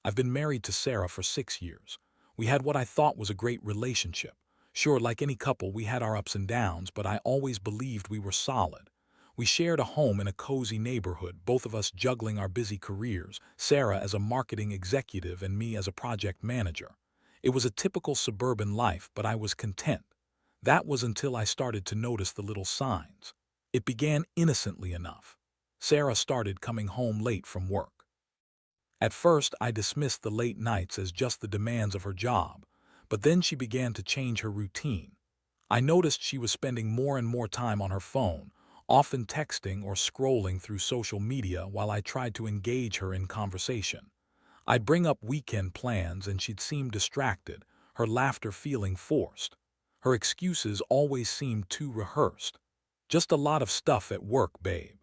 I've been married to Sarah for 6 years. We had what I thought was a great relationship. Sure, like any couple, we had our ups and downs, but I always believed we were solid. We shared a home in a cozy neighborhood, both of us juggling our busy careers, Sarah as a marketing executive and me as a project manager. It was a typical suburban life, but I was content. That was until I started to notice the little signs. It began innocently enough. Sarah started coming home late from work. At first, I dismissed the late nights as just the demands of her job, but then she began to change her routine. I noticed she was spending more and more time on her phone, often texting or scrolling through social media while I tried to engage her in conversation. I'd bring up weekend plans and she'd seem distracted, her laughter feeling forced. Her excuses always seemed too rehearsed. Just a lot of stuff at work, babe.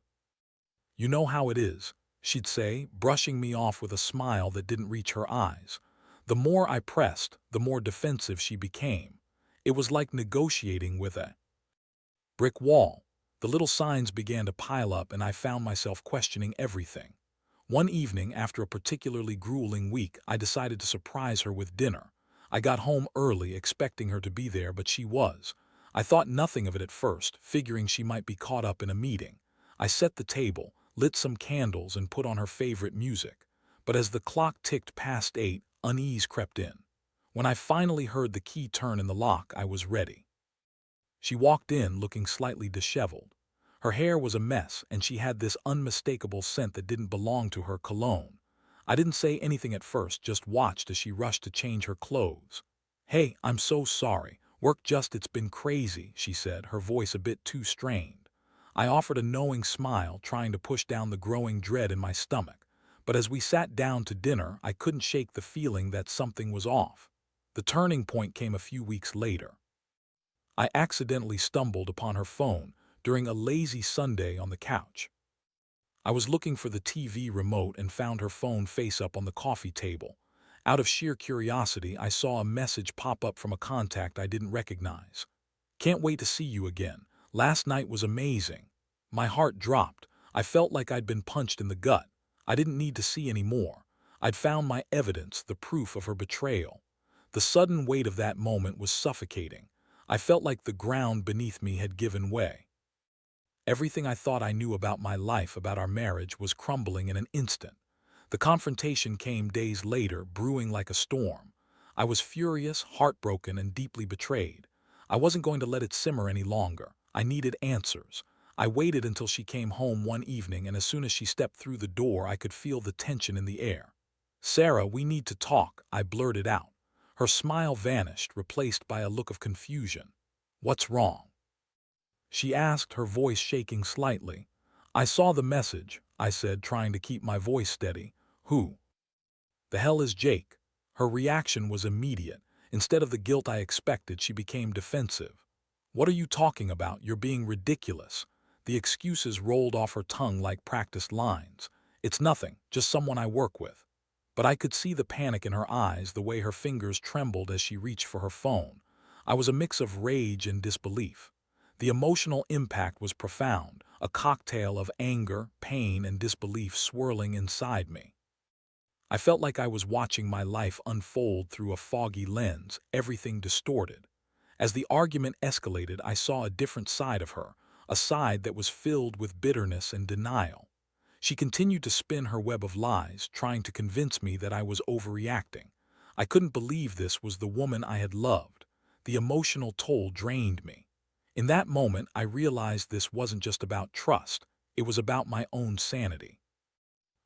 You know how it is, she'd say, brushing me off with a smile that didn't reach her eyes. The more I pressed, the more defensive she became. It was like negotiating with a brick wall. The little signs began to pile up and I found myself questioning everything. One evening, after a particularly grueling week, I decided to surprise her with dinner. I got home early, expecting her to be there, but she was. I thought nothing of it at first, figuring she might be caught up in a meeting. I set the table, lit some candles, and put on her favorite music. But as the clock ticked past 8, unease crept in. When I finally heard the key turn in the lock, I was ready. She walked in looking slightly disheveled. Her hair was a mess, and she had this unmistakable scent that didn't belong to her, cologne. I didn't say anything at first, just watched as she rushed to change her clothes. "Hey, I'm so sorry. It's been crazy," she said, her voice a bit too strained. I offered a knowing smile, trying to push down the growing dread in my stomach. But as we sat down to dinner, I couldn't shake the feeling that something was off. The turning point came a few weeks later. I accidentally stumbled upon her phone during a lazy Sunday on the couch. I was looking for the TV remote and found her phone face up on the coffee table. Out of sheer curiosity, I saw a message pop up from a contact I didn't recognize. "Can't wait to see you again. Last night was amazing." My heart dropped. I felt like I'd been punched in the gut. I didn't need to see any more. I'd found my evidence, the proof of her betrayal. The sudden weight of that moment was suffocating. I felt like the ground beneath me had given way. Everything I thought I knew about my life, about our marriage, was crumbling in an instant. The confrontation came days later, brewing like a storm. I was furious, heartbroken, and deeply betrayed. I wasn't going to let it simmer any longer. I needed answers. I waited until she came home one evening, and as soon as she stepped through the door, I could feel the tension in the air. "Sarah, we need to talk," I blurted out. Her smile vanished, replaced by a look of confusion. "What's wrong?" she asked, her voice shaking slightly. "I saw the message," I said, trying to keep my voice steady. "Who the hell is Jake?" Her reaction was immediate. Instead of the guilt I expected, she became defensive. "What are you talking about? You're being ridiculous." The excuses rolled off her tongue like practiced lines. "It's nothing, just someone I work with." But I could see the panic in her eyes, the way her fingers trembled as she reached for her phone. I was a mix of rage and disbelief. The emotional impact was profound, a cocktail of anger, pain, and disbelief swirling inside me. I felt like I was watching my life unfold through a foggy lens, everything distorted. As the argument escalated, I saw a different side of her, a side that was filled with bitterness and denial. She continued to spin her web of lies, trying to convince me that I was overreacting. I couldn't believe this was the woman I had loved. The emotional toll drained me. In that moment, I realized this wasn't just about trust, it was about my own sanity.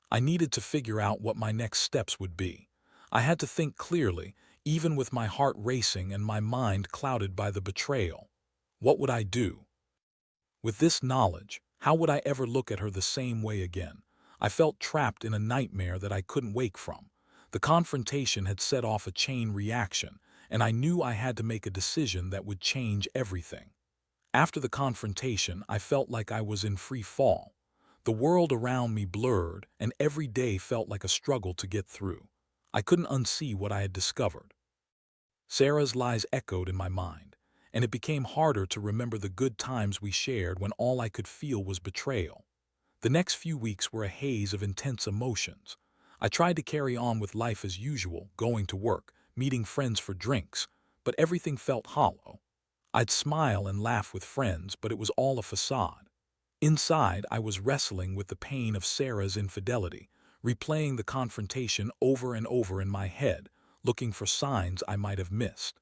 I needed to figure out what my next steps would be. I had to think clearly, even with my heart racing and my mind clouded by the betrayal. What would I do? With this knowledge, how would I ever look at her the same way again? I felt trapped in a nightmare that I couldn't wake from. The confrontation had set off a chain reaction, and I knew I had to make a decision that would change everything. After the confrontation, I felt like I was in free fall. The world around me blurred, and every day felt like a struggle to get through. I couldn't unsee what I had discovered. Sarah's lies echoed in my mind, and it became harder to remember the good times we shared when all I could feel was betrayal. The next few weeks were a haze of intense emotions. I tried to carry on with life as usual, going to work, meeting friends for drinks, but everything felt hollow. I'd smile and laugh with friends, but it was all a facade. Inside, I was wrestling with the pain of Sarah's infidelity, replaying the confrontation over and over in my head, looking for signs I might have missed.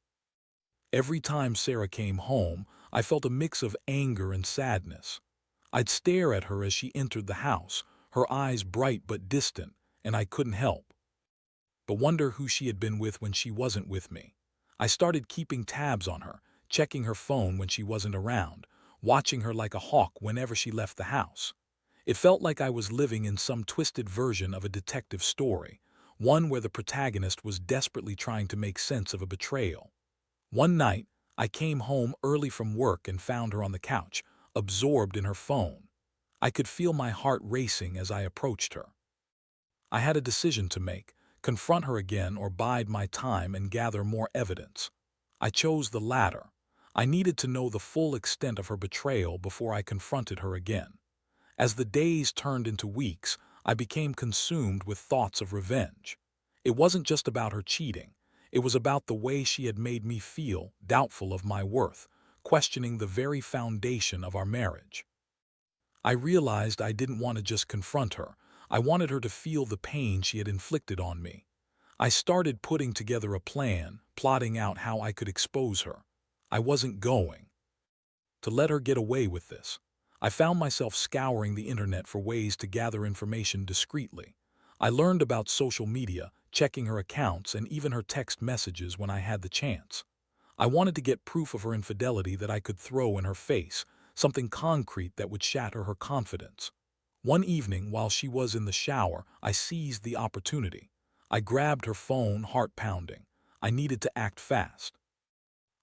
Every time Sarah came home, I felt a mix of anger and sadness. I'd stare at her as she entered the house, her eyes bright but distant, and I couldn't help but wonder who she had been with when she wasn't with me. I started keeping tabs on her, checking her phone when she wasn't around, watching her like a hawk whenever she left the house. It felt like I was living in some twisted version of a detective story, one where the protagonist was desperately trying to make sense of a betrayal. One night, I came home early from work and found her on the couch, absorbed in her phone. I could feel my heart racing as I approached her. I had a decision to make: confront her again or bide my time and gather more evidence. I chose the latter. I needed to know the full extent of her betrayal before I confronted her again. As the days turned into weeks, I became consumed with thoughts of revenge. It wasn't just about her cheating. It was about the way she had made me feel, doubtful of my worth, questioning the very foundation of our marriage. I realized I didn't want to just confront her. I wanted her to feel the pain she had inflicted on me. I started putting together a plan, plotting out how I could expose her. I wasn't going to let her get away with this. I found myself scouring the internet for ways to gather information discreetly. I learned about social media, checking her accounts and even her text messages when I had the chance. I wanted to get proof of her infidelity that I could throw in her face, something concrete that would shatter her confidence. One evening, while she was in the shower, I seized the opportunity. I grabbed her phone, heart pounding. I needed to act fast.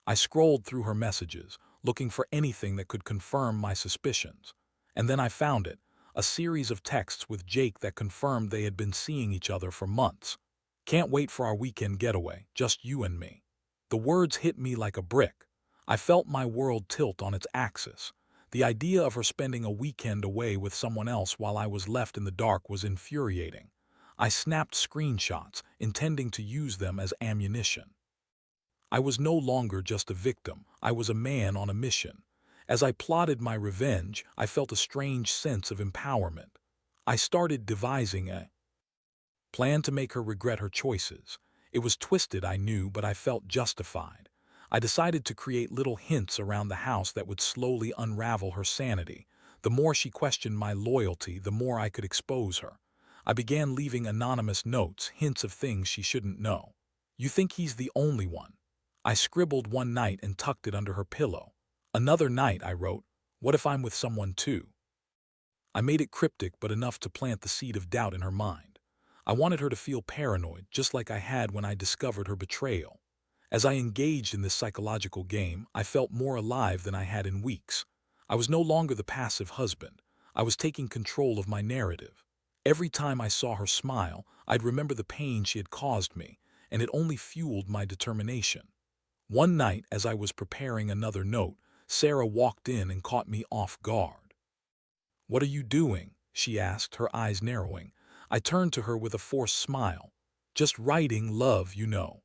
I scrolled through her messages, looking for anything that could confirm my suspicions. And then I found it, a series of texts with Jake that confirmed they had been seeing each other for months. "Can't wait for our weekend getaway, just you and me." The words hit me like a brick. I felt my world tilt on its axis. The idea of her spending a weekend away with someone else while I was left in the dark was infuriating. I snapped screenshots, intending to use them as ammunition. I was no longer just a victim. I was a man on a mission. As I plotted my revenge, I felt a strange sense of empowerment. I started devising a plan to make her regret her choices. It was twisted, I knew, but I felt justified. I decided to create little hints around the house that would slowly unravel her sanity. The more she questioned my loyalty, the more I could expose her. I began leaving anonymous notes, hints of things she shouldn't know. "You think he's the only one?" I scribbled one night and tucked it under her pillow. Another night I wrote, "What if I'm with someone too?" I made it cryptic but enough to plant the seed of doubt in her mind. I wanted her to feel paranoid, just like I had when I discovered her betrayal. As I engaged in this psychological game, I felt more alive than I had in weeks. I was no longer the passive husband. I was taking control of my narrative. Every time I saw her smile, I'd remember the pain she had caused me, and it only fueled my determination. One night, as I was preparing another note, Sarah walked in and caught me off guard. "What are you doing?" she asked, her eyes narrowing. I turned to her with a forced smile. "Just writing, love, you know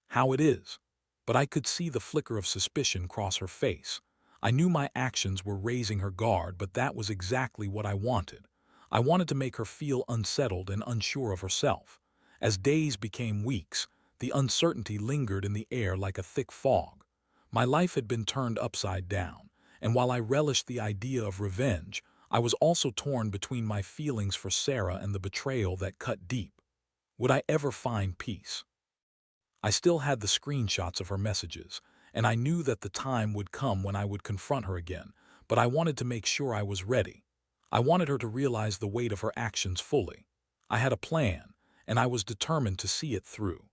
how it is." But I could see the flicker of suspicion cross her face. I knew my actions were raising her guard, but that was exactly what I wanted. I wanted to make her feel unsettled and unsure of herself. As days became weeks, the uncertainty lingered in the air like a thick fog. My life had been turned upside down, and while I relished the idea of revenge, I was also torn between my feelings for Sarah and the betrayal that cut deep. Would I ever find peace? I still had the screenshots of her messages, and I knew that the time would come when I would confront her again, but I wanted to make sure I was ready. I wanted her to realize the weight of her actions fully. I had a plan, and I was determined to see it through.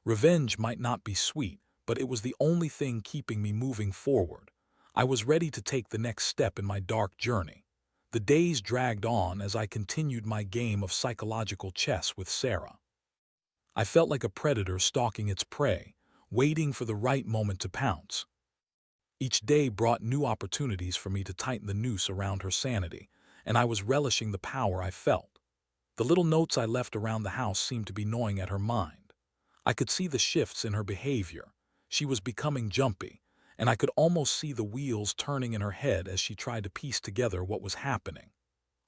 Revenge might not be sweet, but it was the only thing keeping me moving forward. I was ready to take the next step in my dark journey. The days dragged on as I continued my game of psychological chess with Sarah. I felt like a predator stalking its prey, waiting for the right moment to pounce. Each day brought new opportunities for me to tighten the noose around her sanity, and I was relishing the power I felt. The little notes I left around the house seemed to be gnawing at her mind. I could see the shifts in her behavior. She was becoming jumpy, and I could almost see the wheels turning in her head as she tried to piece together what was happening.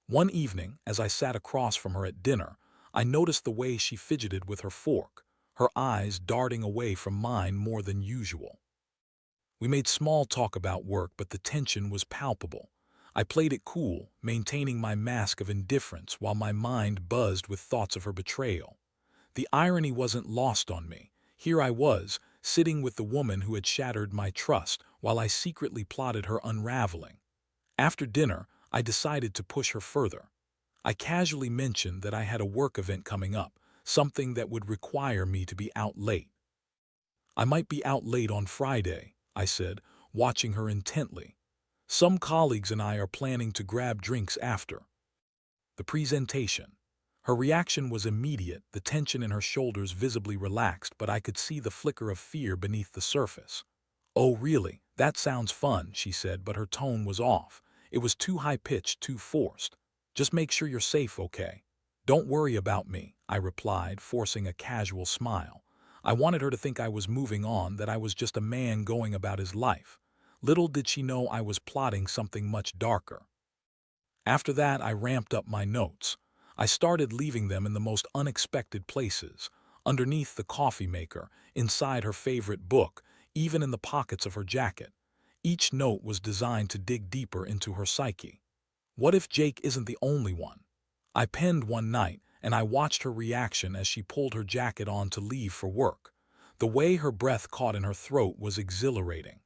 One evening, as I sat across from her at dinner, I noticed the way she fidgeted with her fork, her eyes darting away from mine more than usual. We made small talk about work, but the tension was palpable. I played it cool, maintaining my mask of indifference while my mind buzzed with thoughts of her betrayal. The irony wasn't lost on me. Here I was, sitting with the woman who had shattered my trust, while I secretly plotted her unraveling. After dinner, I decided to push her further. I casually mentioned that I had a work event coming up, something that would require me to be out late. "I might be out late on Friday," I said, watching her intently. "Some colleagues and I are planning to grab drinks after." The presentation. Her reaction was immediate, the tension in her shoulders visibly relaxed, but I could see the flicker of fear beneath the surface. "Oh, really? That sounds fun," she said, but her tone was off. It was too high-pitched, too forced. "Just make sure you're safe, okay?" "Don't worry about me," I replied, forcing a casual smile. I wanted her to think I was moving on, that I was just a man going about his life. Little did she know I was plotting something much darker. After that, I ramped up my notes. I started leaving them in the most unexpected places, underneath the coffee maker, inside her favorite book, even in the pockets of her jacket. Each note was designed to dig deeper into her psyche. What if Jake isn't the only one? I penned one night, and I watched her reaction as she pulled her jacket on to leave for work. The way her breath caught in her throat was exhilarating.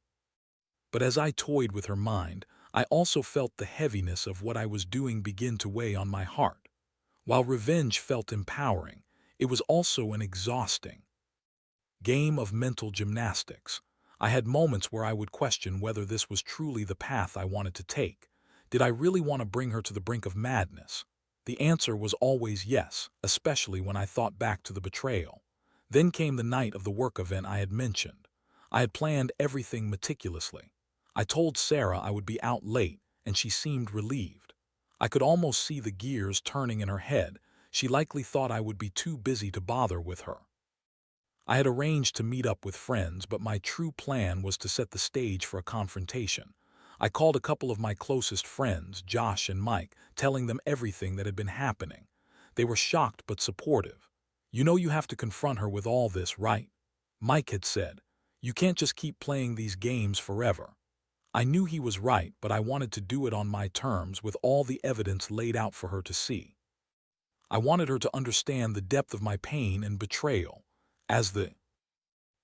But as I toyed with her mind, I also felt the heaviness of what I was doing begin to weigh on my heart. While revenge felt empowering, it was also an exhausting game of mental gymnastics. I had moments where I would question whether this was truly the path I wanted to take. Did I really want to bring her to the brink of madness? The answer was always yes, especially when I thought back to the betrayal. Then came the night of the work event I had mentioned. I had planned everything meticulously. I told Sarah I would be out late, and she seemed relieved. I could almost see the gears turning in her head. She likely thought I would be too busy to bother with her. I had arranged to meet up with friends, but my true plan was to set the stage for a confrontation. I called a couple of my closest friends, Josh and Mike, telling them everything that had been happening. They were shocked but supportive. "You know you have to confront her with all this, right?" Mike had said. "You can't just keep playing these games forever." I knew he was right, but I wanted to do it on my terms, with all the evidence laid out for her to see. I wanted her to understand the depth of my pain and betrayal. As the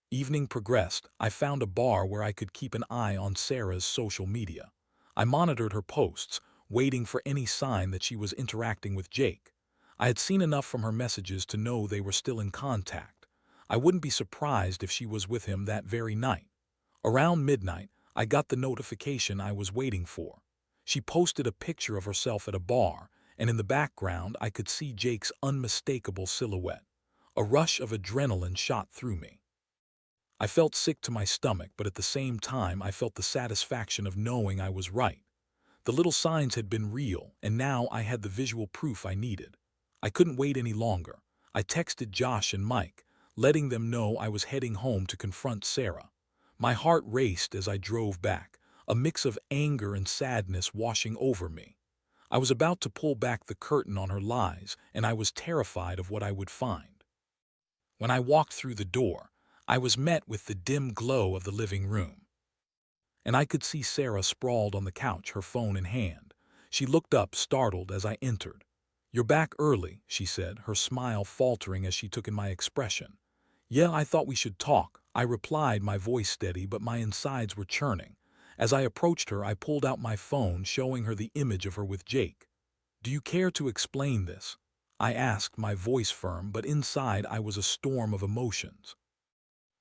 evening progressed, I found a bar where I could keep an eye on Sarah's social media. I monitored her posts, waiting for any sign that she was interacting with Jake. I had seen enough from her messages to know they were still in contact. I wouldn't be surprised if she was with him that very night. Around midnight, I got the notification I was waiting for. She posted a picture of herself at a bar, and in the background I could see Jake's unmistakable silhouette. A rush of adrenaline shot through me. I felt sick to my stomach, but at the same time I felt the satisfaction of knowing I was right. The little signs had been real, and now I had the visual proof I needed. I couldn't wait any longer. I texted Josh and Mike, letting them know I was heading home to confront Sarah. My heart raced as I drove back, a mix of anger and sadness washing over me. I was about to pull back the curtain on her lies, and I was terrified of what I would find. When I walked through the door, I was met with the dim glow of the living room, and I could see Sarah sprawled on the couch, her phone in hand. She looked up, startled, as I entered. "You're back early," she said, her smile faltering as she took in my expression. "Yeah, I thought we should talk," I replied, my voice steady, but my insides were churning. As I approached her, I pulled out my phone, showing her the image of her with Jake. "Do you care to explain this?" I asked, my voice firm, but inside I was a storm of emotions.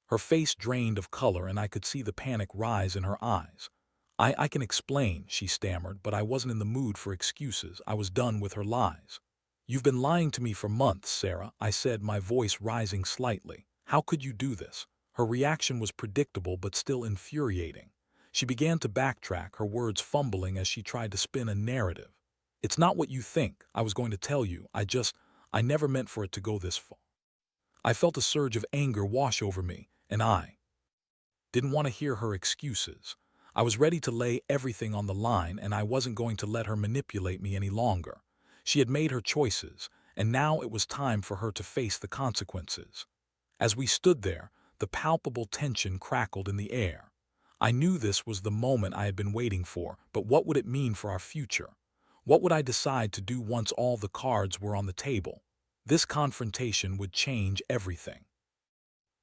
Her face drained of color, and I could see the panic rise in her eyes. I can explain," she stammered, but I wasn't in the mood for excuses. I was done with her lies. "You've been lying to me for months, Sarah," I said, my voice rising slightly. "How could you do this?" Her reaction was predictable but still infuriating. She began to backtrack, her words fumbling as she tried to spin a narrative. "It's not what you think. I was going to tell you. I never meant for it to go this far. I felt a surge of anger wash over me, and I didn't want to hear her excuses. I was ready to lay everything on the line, and I wasn't going to let her manipulate me any longer. She had made her choices, and now it was time for her to face the consequences. As we stood there, the palpable tension crackled in the air. I knew this was the moment I had been waiting for, but what would it mean for our future? What would I decide to do once all the cards were on the table? This confrontation would change everything.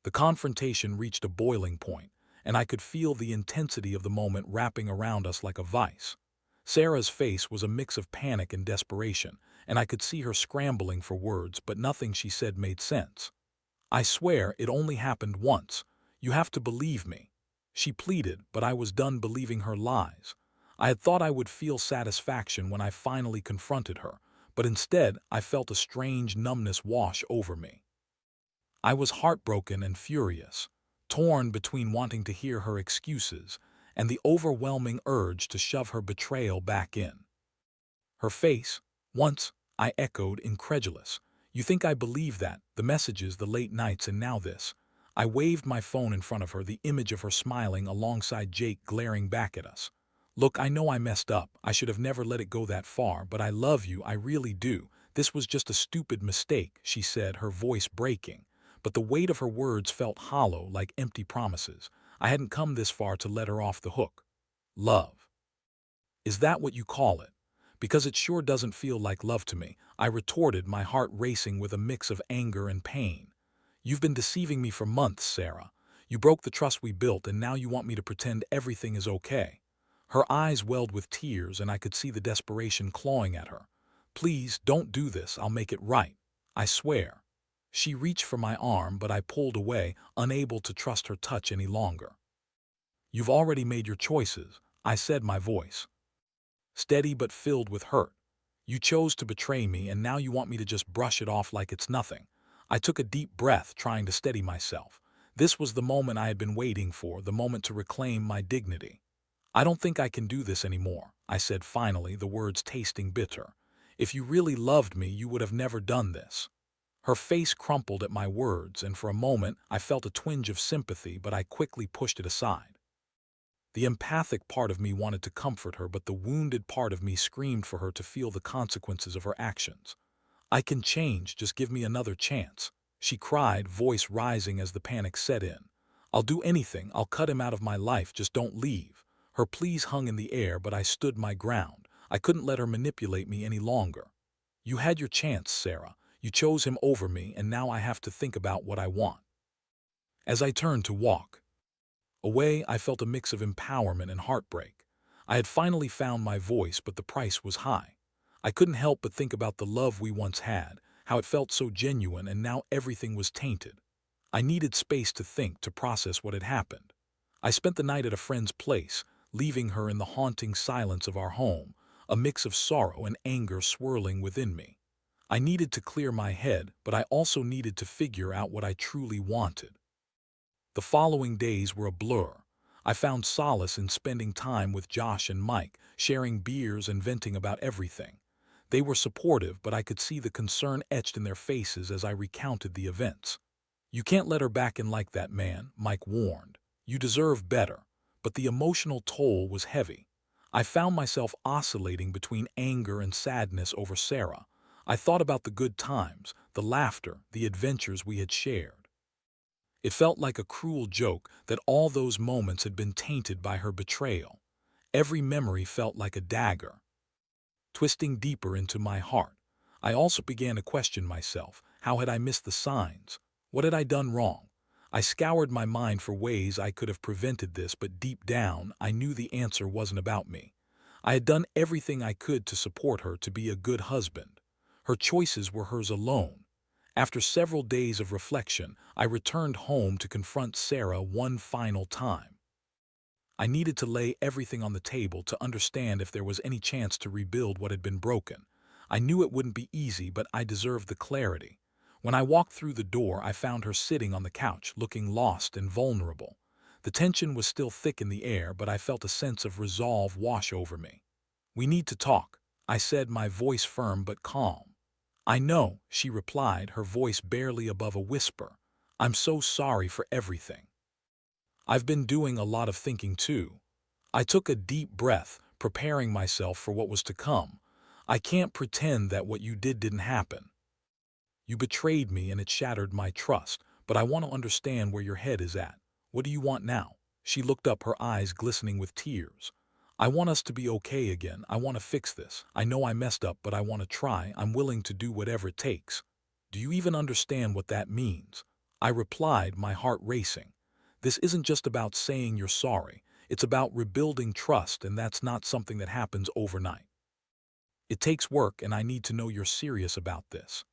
The confrontation reached a boiling point, and I could feel the intensity of the moment wrapping around us like a vice. Sarah's face was a mix of panic and desperation, and I could see her scrambling for words, but nothing she said made sense. "I swear it only happened once. You have to believe me." She pleaded, but I was done believing her lies. I had thought I would feel satisfaction when I finally confronted her, but instead I felt a strange numbness wash over me. I was heartbroken and furious, torn between wanting to hear her excuses and the overwhelming urge to shove her betrayal back in. Her face, once, I echoed, incredulous. "You think I believe that? The messages, the late nights, and now this." I waved my phone in front of her, the image of her smiling alongside Jake glaring back at us. "Look, I know I messed up. I should have never let it go that far, but I love you, I really do. This was just a stupid mistake," she said, her voice breaking. But the weight of her words felt hollow, like empty promises. I hadn't come this far to let her off the hook. "Love? Is that what you call it? Because it sure doesn't feel like love to me," I retorted, my heart racing with a mix of anger and pain. "You've been deceiving me for months, Sarah. You broke the trust we built, and now you want me to pretend everything is okay." Her eyes welled with tears, and I could see the desperation clawing at her. "Please, don't do this. I'll make it right. I swear." She reached for my arm, but I pulled away, unable to trust her touch any longer. "You've already made your choices," I said, my voice steady but filled with hurt. "You chose to betray me, and now you want me to just brush it off like it's nothing." I took a deep breath, trying to steady myself. This was the moment I had been waiting for, the moment to reclaim my dignity. "I don't think I can do this anymore," I said finally, the words tasting bitter. "If you really loved me, you would have never done this." Her face crumpled at my words, and for a moment I felt a twinge of sympathy, but I quickly pushed it aside. The empathic part of me wanted to comfort her, but the wounded part of me screamed for her to feel the consequences of her actions. "I can change, just give me another chance," she cried, voice rising as the panic set in. "I'll do anything, I'll cut him out of my life, just don't leave." Her pleas hung in the air, but I stood my ground. I couldn't let her manipulate me any longer. "You had your chance, Sarah. You chose him over me, and now I have to think about what I want." As I turned to walk away, I felt a mix of empowerment and heartbreak. I had finally found my voice, but the price was high. I couldn't help but think about the love we once had, how it felt so genuine, and now everything was tainted. I needed space to think, to process what had happened. I spent the night at a friend's place, leaving her in the haunting silence of our home, a mix of sorrow and anger swirling within me. I needed to clear my head, but I also needed to figure out what I truly wanted. The following days were a blur. I found solace in spending time with Josh and Mike, sharing beers and venting about everything. They were supportive, but I could see the concern etched in their faces as I recounted the events. "You can't let her back in like that, man," Mike warned. "You deserve better." But the emotional toll was heavy. I found myself oscillating between anger and sadness over Sarah. I thought about the good times, the laughter, the adventures we had shared. It felt like a cruel joke that all those moments had been tainted by her betrayal. Every memory felt like a dagger, twisting deeper into my heart. I also began to question myself. How had I missed the signs? What had I done wrong? I scoured my mind for ways I could have prevented this, but deep down, I knew the answer wasn't about me. I had done everything I could to support her, to be a good husband. Her choices were hers alone. After several days of reflection, I returned home to confront Sarah one final time. I needed to lay everything on the table to understand if there was any chance to rebuild what had been broken. I knew it wouldn't be easy, but I deserved the clarity. When I walked through the door, I found her sitting on the couch, looking lost and vulnerable. The tension was still thick in the air, but I felt a sense of resolve wash over me. "We need to talk," I said, my voice firm but calm. "I know," she replied, her voice barely above a whisper. "I'm so sorry for everything. I've been doing a lot of thinking too." I took a deep breath, preparing myself for what was to come. "I can't pretend that what you did didn't happen. You betrayed me and it shattered my trust, but I want to understand where your head is at. What do you want now?" She looked up, her eyes glistening with tears. "I want us to be okay again. I want to fix this. I know I messed up, but I want to try. I'm willing to do whatever it takes." "Do you even understand what that means?" I replied, my heart racing. "This isn't just about saying you're sorry. It's about rebuilding trust, and that's not something that happens overnight. It takes work, and I need to know you're serious about this."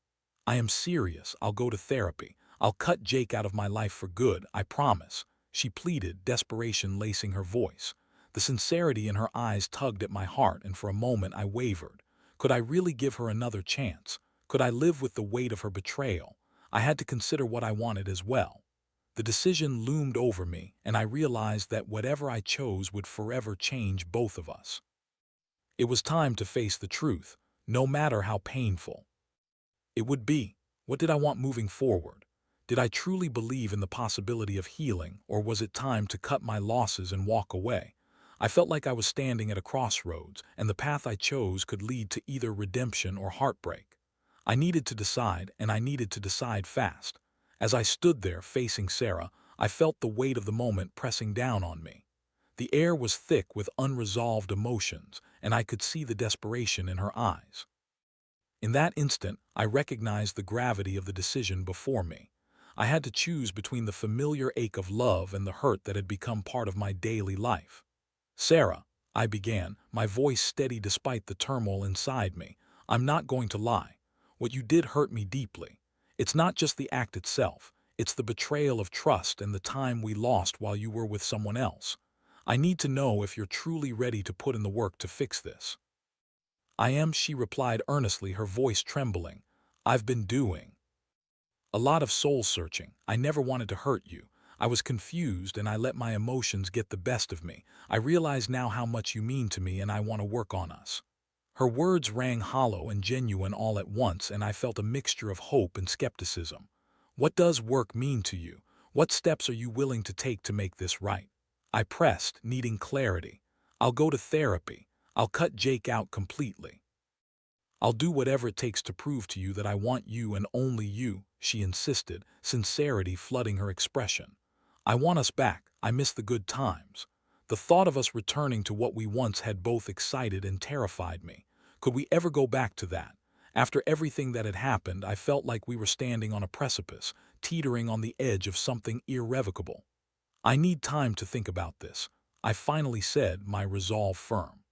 "I am serious. I'll go to therapy. I'll cut Jake out of my life for good, I promise," she pleaded, desperation lacing her voice. The sincerity in her eyes tugged at my heart, and for a moment I wavered. Could I really give her another chance? Could I live with the weight of her betrayal? I had to consider what I wanted as well. The decision loomed over me, and I realized that whatever I chose would forever change both of us. It was time to face the truth, no matter how painful it would be. What did I want moving forward? Did I truly believe in the possibility of healing, or was it time to cut my losses and walk away? I felt like I was standing at a crossroads, and the path I chose could lead to either redemption or heartbreak. I needed to decide, and I needed to decide fast. As I stood there facing Sarah, I felt the weight of the moment pressing down on me. The air was thick with unresolved emotions, and I could see the desperation in her eyes. In that instant, I recognized the gravity of the decision before me. I had to choose between the familiar ache of love and the hurt that had become part of my daily life. "Sarah," I began, my voice steady despite the turmoil inside me, "I'm not going to lie. What you did hurt me deeply. It's not just the act itself. It's the betrayal of trust and the time we lost while you were with someone else. I need to know if you're truly ready to put in the work to fix this." "I am," she replied earnestly, her voice trembling. "I've been doing a lot of soul-searching. I never wanted to hurt you. I was confused and I let my emotions get the best of me. I realize now how much you mean to me and I want to work on us." Her words rang hollow and genuine all at once, and I felt a mixture of hope and skepticism. "What does work mean to you? What steps are you willing to take to make this right?" I pressed, needing clarity. "I'll go to therapy. I'll cut Jake out completely. I'll do whatever it takes to prove to you that I want you and only you," she insisted, sincerity flooding her expression. "I want us back. I miss the good times. The thought of us returning to what we once had both excited and terrified me. Could we ever go back to that? After everything that had happened, I felt like we were standing on a precipice, teetering on the edge of something irrevocable. "I need time to think about this," I finally said, my resolve firm.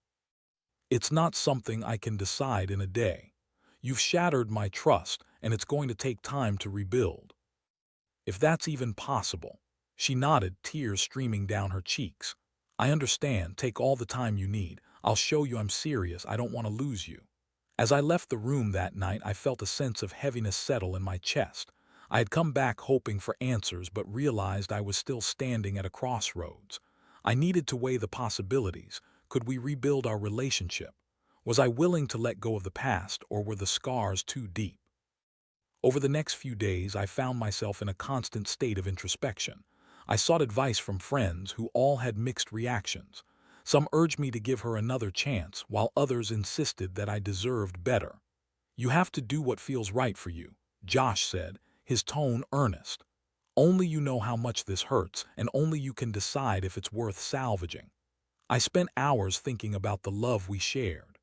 "It's not something I can decide in a day. You've shattered my trust, and it's going to take time to rebuild. If that's even possible." She nodded, tears streaming down her cheeks. "I understand. Take all the time you need. I'll show you I'm serious. I don't want to lose you." As I left the room that night, I felt a sense of heaviness settle in my chest. I had come back hoping for answers, but realized I was still standing at a crossroads. I needed to weigh the possibilities. Could we rebuild our relationship? Was I willing to let go of the past, or were the scars too deep? Over the next few days, I found myself in a constant state of introspection. I sought advice from friends who all had mixed reactions. Some urged me to give her another chance, while others insisted that I deserved better. "You have to do what feels right for you," Josh said, his tone earnest. "Only you know how much this hurts, and only you can decide if it's worth salvaging." I spent hours thinking about the love we shared.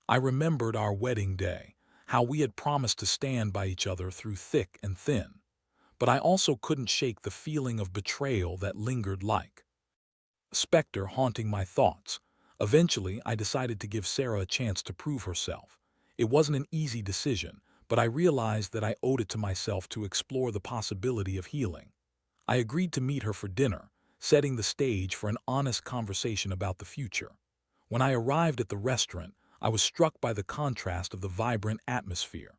I remembered our wedding day, how we had promised to stand by each other through thick and thin. But I also couldn't shake the feeling of betrayal that lingered like a specter haunting my thoughts. Eventually, I decided to give Sarah a chance to prove herself. It wasn't an easy decision, but I realized that I owed it to myself to explore the possibility of healing. I agreed to meet her for dinner, setting the stage for an honest conversation about the future. When I arrived at the restaurant, I was struck by the contrast of the vibrant atmosphere.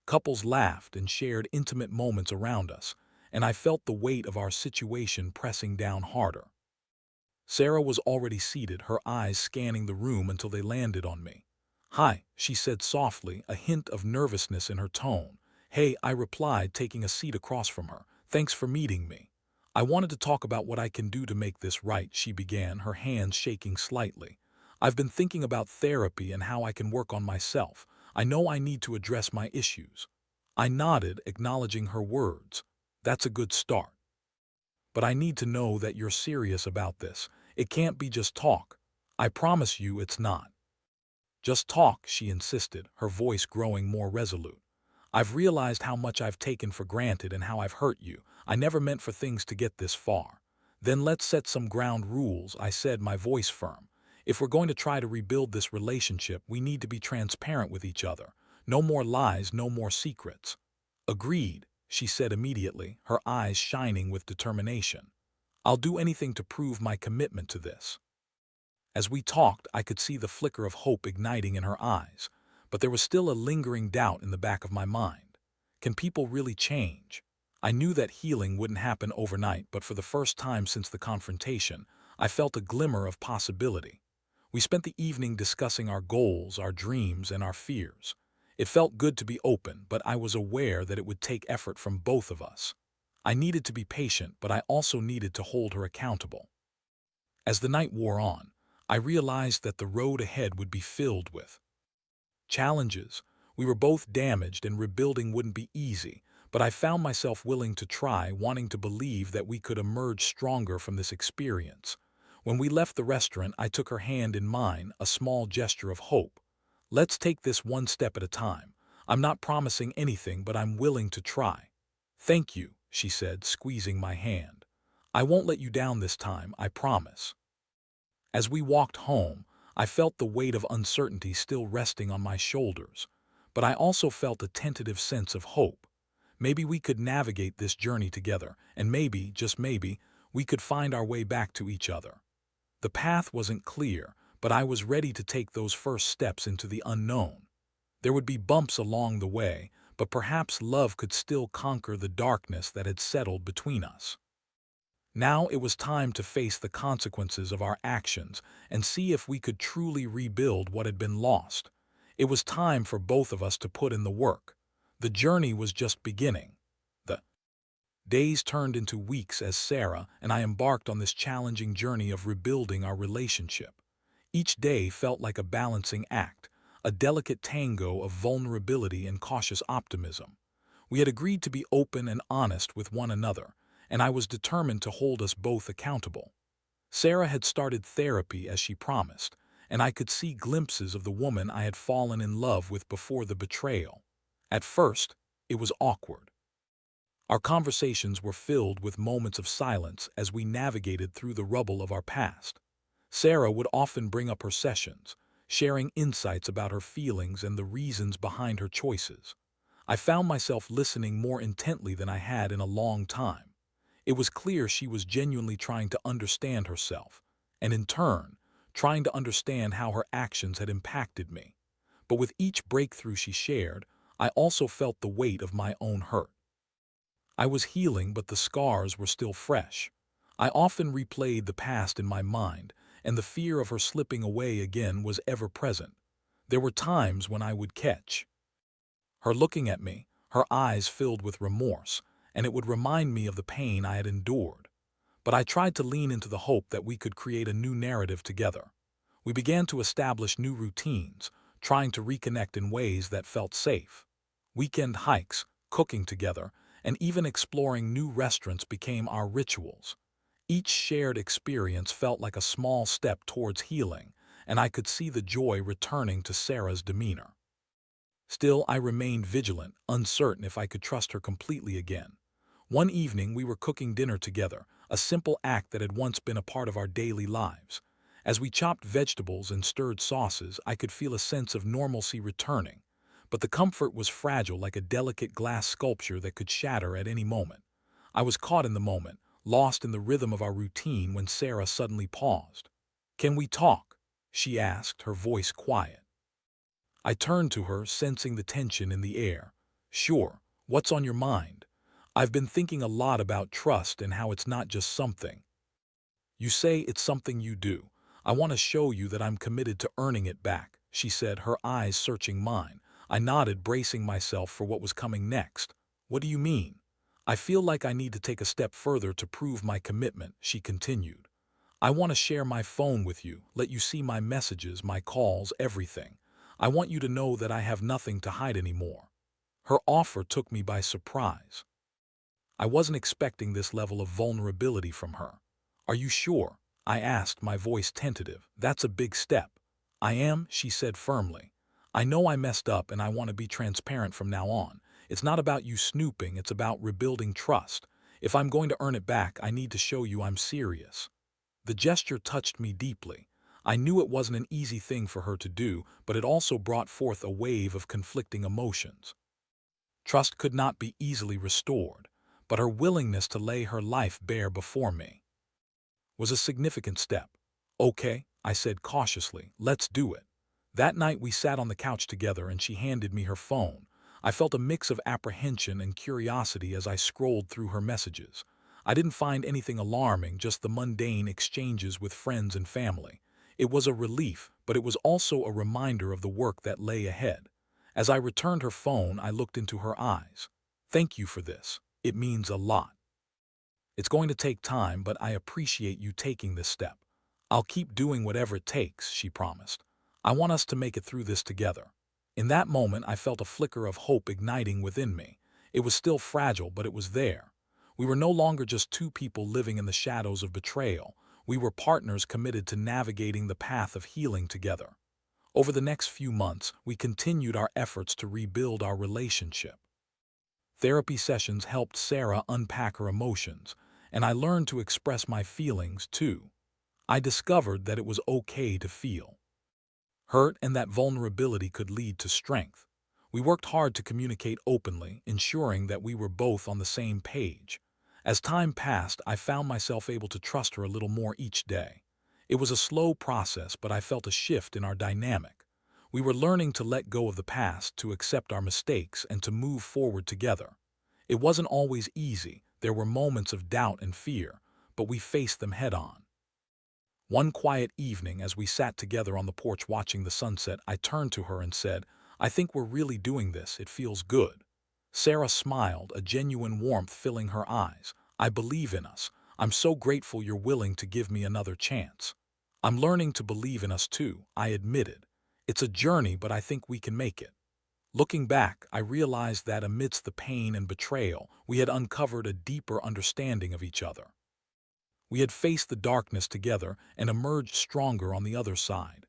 Couples laughed and shared intimate moments around us, and I felt the weight of our situation pressing down harder. Sarah was already seated, her eyes scanning the room until they landed on me. "Hi," she said softly, a hint of nervousness in her tone. "Hey," I replied, taking a seat across from her. "Thanks for meeting me." "I wanted to talk about what I can do to make this right," she began, her hands shaking slightly. "I've been thinking about therapy and how I can work on myself. I know I need to address my issues." I nodded, acknowledging her words. "That's a good start. But I need to know that you're serious about this. It can't be just talk. I promise you it's not." "Just talk," she insisted, her voice growing more resolute. "I've realized how much I've taken for granted and how I've hurt you. I never meant for things to get this far." "Then let's set some ground rules," I said, my voice firm. "If we're going to try to rebuild this relationship, we need to be transparent with each other. No more lies, no more secrets." "Agreed," she said immediately, her eyes shining with determination. "I'll do anything to prove my commitment to this." As we talked, I could see the flicker of hope igniting in her eyes, but there was still a lingering doubt in the back of my mind. Can people really change? I knew that healing wouldn't happen overnight, but for the first time since the confrontation, I felt a glimmer of possibility. We spent the evening discussing our goals, our dreams, and our fears. It felt good to be open, but I was aware that it would take effort from both of us. I needed to be patient, but I also needed to hold her accountable. As the night wore on, I realized that the road ahead would be filled with challenges. We were both damaged and rebuilding wouldn't be easy, but I found myself willing to try, wanting to believe that we could emerge stronger from this experience. When we left the restaurant, I took her hand in mine, a small gesture of hope. "Let's take this one step at a time. I'm not promising anything, but I'm willing to try." "Thank you," she said, squeezing my hand. "I won't let you down this time, I promise." As we walked home, I felt the weight of uncertainty still resting on my shoulders, but I also felt a tentative sense of hope. Maybe we could navigate this journey together, and maybe, just maybe, we could find our way back to each other. The path wasn't clear, but I was ready to take those first steps into the unknown. There would be bumps along the way, but perhaps love could still conquer the darkness that had settled between us. Now it was time to face the consequences of our actions and see if we could truly rebuild what had been lost. It was time for both of us to put in the work. The journey was just beginning. The days turned into weeks as Sarah and I embarked on this challenging journey of rebuilding our relationship. Each day felt like a balancing act, a delicate tango of vulnerability and cautious optimism. We had agreed to be open and honest with one another, and I was determined to hold us both accountable. Sarah had started therapy as she promised, and I could see glimpses of the woman I had fallen in love with before the betrayal. At first, it was awkward. Our conversations were filled with moments of silence as we navigated through the rubble of our past. Sarah would often bring up her sessions, sharing insights about her feelings and the reasons behind her choices. I found myself listening more intently than I had in a long time. It was clear she was genuinely trying to understand herself, and in turn, trying to understand how her actions had impacted me. But with each breakthrough she shared, I also felt the weight of my own hurt. I was healing, but the scars were still fresh. I often replayed the past in my mind, and the fear of her slipping away again was ever present. There were times when I would catch her looking at me, her eyes filled with remorse, and it would remind me of the pain I had endured. But I tried to lean into the hope that we could create a new narrative together. We began to establish new routines, trying to reconnect in ways that felt safe. Weekend hikes, cooking together, and even exploring new restaurants became our rituals. Each shared experience felt like a small step towards healing, and I could see the joy returning to Sarah's demeanor. Still, I remained vigilant, uncertain if I could trust her completely again. One evening, we were cooking dinner together, a simple act that had once been a part of our daily lives. As we chopped vegetables and stirred sauces, I could feel a sense of normalcy returning. But the comfort was fragile, like a delicate glass sculpture that could shatter at any moment. I was caught in the moment, lost in the rhythm of our routine, when Sarah suddenly paused. "Can we talk?" she asked, her voice quiet. I turned to her, sensing the tension in the air. "Sure, what's on your mind?" "I've been thinking a lot about trust and how it's not just something you say, it's something you do. I want to show you that I'm committed to earning it back." she said, her eyes searching mine. I nodded, bracing myself for what was coming next. What do you mean? I feel like I need to take a step further to prove my commitment, she continued. I want to share my phone with you, let you see my messages, my calls, everything. I want you to know that I have nothing to hide anymore. Her offer took me by surprise. I wasn't expecting this level of vulnerability from her. Are you sure? I asked, my voice tentative. That's a big step. I am, she said firmly. I know I messed up and I want to be transparent from now on. It's not about you snooping, it's about rebuilding trust. If I'm going to earn it back, I need to show you I'm serious. The gesture touched me deeply. I knew it wasn't an easy thing for her to do, but it also brought forth a wave of conflicting emotions. Trust could not be easily restored, but her willingness to lay her life bare before me was a significant step. Okay, I said cautiously, let's do it. That night we sat on the couch together and she handed me her phone. I felt a mix of apprehension and curiosity as I scrolled through her messages. I didn't find anything alarming, just the mundane exchanges with friends and family. It was a relief, but it was also a reminder of the work that lay ahead. As I returned her phone, I looked into her eyes. Thank you for this. It means a lot. It's going to take time, but I appreciate you taking this step. I'll keep doing whatever it takes, she promised. I want us to make it through this together. In that moment, I felt a flicker of hope igniting within me. It was still fragile, but it was there. We were no longer just two people living in the shadows of betrayal. We were partners committed to navigating the path of healing together. Over the next few months, we continued our efforts to rebuild our relationship. Therapy sessions helped Sarah unpack her emotions, and I learned to express my feelings too. I discovered that it was okay to feel hurt and that vulnerability could lead to strength. We worked hard to communicate openly, ensuring that we were both on the same page. As time passed, I found myself able to trust her a little more each day. It was a slow process, but I felt a shift in our dynamic. We were learning to let go of the past, to accept our mistakes, and to move forward together. It wasn't always easy. There were moments of doubt and fear, but we faced them head on. One quiet evening, as we sat together on the porch watching the sunset, I turned to her and said, I think we're really doing this. It feels good. Sarah smiled, a genuine warmth filling her eyes. I believe in us. I'm so grateful you're willing to give me another chance. I'm learning to believe in us too, I admitted. It's a journey, but I think we can make it. Looking back, I realized that amidst the pain and betrayal, we had uncovered a deeper understanding of each other. We had faced the darkness together and emerged stronger on the other side.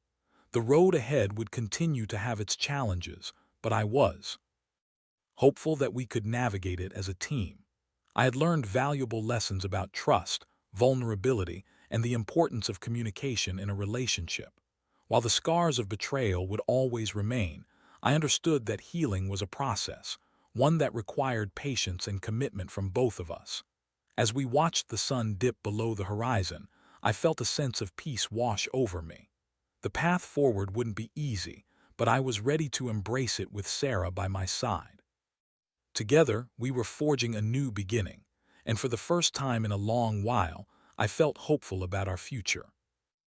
The road ahead would continue to have its challenges, but I was hopeful that we could navigate it as a team. I had learned valuable lessons about trust, vulnerability, and the importance of communication in a relationship. While the scars of betrayal would always remain, I understood that healing was a process, one that required patience and commitment from both of us. As we watched the sun dip below the horizon, I felt a sense of peace wash over me. The path forward wouldn't be easy, but I was ready to embrace it with Sarah by my side. Together, we were forging a new beginning, and for the first time in a long while, I felt hopeful about our future.